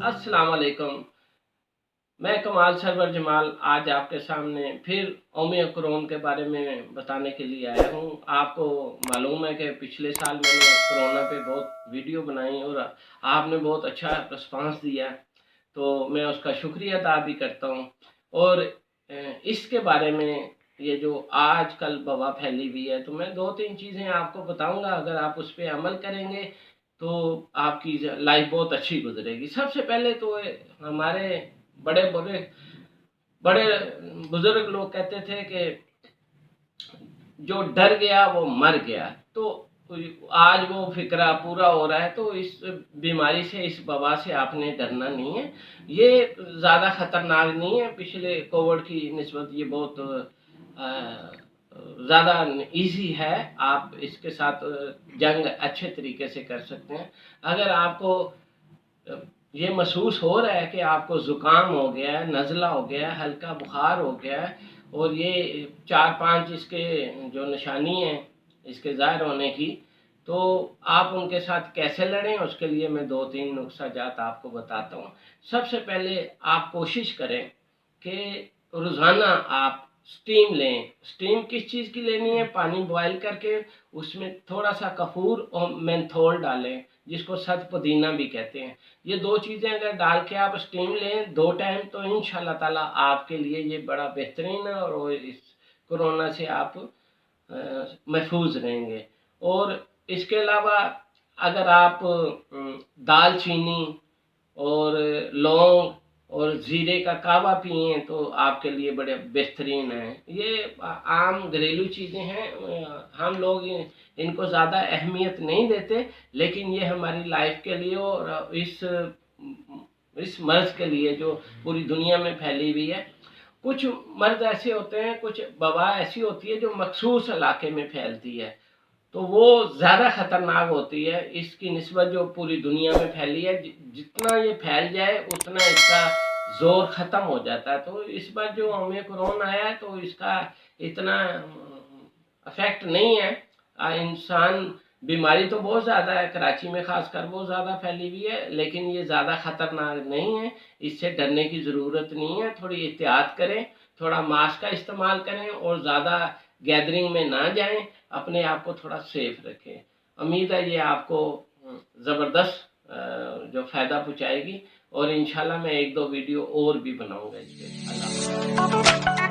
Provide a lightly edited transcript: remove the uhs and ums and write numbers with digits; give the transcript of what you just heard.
अस्सलाम वालेकुम। मैं कमाल सरवर जमाल आज आपके सामने फिर ओमिक्रॉन के बारे में बताने के लिए आया हूँ। आपको मालूम है कि पिछले साल मैंने कोरोना पे बहुत वीडियो बनाई और आपने बहुत अच्छा रिस्पांस दिया, तो मैं उसका शुक्रिया अदा भी करता हूँ। और इसके बारे में ये जो आजकल वबा फैली हुई है, तो मैं दो तीन चीज़ें आपको बताऊंगा। अगर आप उस पर अमल करेंगे तो आपकी लाइफ बहुत अच्छी गुजरेगी। सबसे पहले तो हमारे बड़े बड़े बड़े बुजुर्ग लोग कहते थे कि जो डर गया वो मर गया। तो आज वो फिक्रा पूरा हो रहा है। तो इस बीमारी से, इस वबा से आपने डरना नहीं है। ये ज़्यादा खतरनाक नहीं है पिछले कोविड की निस्बत। ये बहुत ज़्यादा इजी है। आप इसके साथ जंग अच्छे तरीके से कर सकते हैं। अगर आपको ये महसूस हो रहा है कि आपको ज़ुकाम हो गया है, नज़ला हो गया है, हल्का बुखार हो गया है, और ये 4-5 इसके जो निशानी हैं इसके ज़ाहिर होने की, तो आप उनके साथ कैसे लड़ें, उसके लिए मैं 2-3 नुस्खा जात आपको बताता हूँ। सबसे पहले आप कोशिश करें कि रोज़ाना आप स्टीम लें। स्टीम किस चीज़ की लेनी है? पानी बॉयल करके उसमें थोड़ा सा कपूर और मेंथोल डालें, जिसको सद पुदीना भी कहते हैं। ये दो चीज़ें अगर डाल के आप स्टीम लें 2 टाइम, तो इंशाल्लाह ताला आपके लिए ये बड़ा बेहतरीन है और इस कोरोना से आप महफूज रहेंगे। और इसके अलावा अगर आप दाल चीनी और लौंग और ज़ीरे का कावा पिए तो आपके लिए बड़े बेहतरीन है। ये आम घरेलू चीज़ें हैं, हम लोग इनको ज़्यादा अहमियत नहीं देते, लेकिन ये हमारी लाइफ के लिए और इस मर्ज़ के लिए जो पूरी दुनिया में फैली हुई है। कुछ मर्ज़ ऐसे होते हैं, कुछ वबा ऐसी होती है जो मखसूस इलाके में फैलती है, तो वो ज़्यादा ख़तरनाक होती है इसकी निस्बत जो पूरी दुनिया में फैली है। जितना ये फैल जाए उतना इसका ज़ोर ख़त्म हो जाता है। तो इस बार जो ओमिक्रॉन आया है तो इसका इतना अफेक्ट नहीं है। इंसान बीमारी तो बहुत ज़्यादा है, कराची में ख़ासकर बहुत ज़्यादा फैली हुई है, लेकिन ये ज़्यादा ख़तरनाक नहीं है। इससे डरने की ज़रूरत नहीं है। थोड़ी एहतियात करें, थोड़ा मास्क का इस्तेमाल करें और ज़्यादा गैदरिंग में ना जाएं। अपने आप को थोड़ा सेफ रखें। उम्मीद है ये आपको ज़बरदस्त जो फ़ायदा पहुँचाएगी, और इंशाल्लाह मैं 1-2 वीडियो और भी बनाऊंगा इसके। अल्लाह।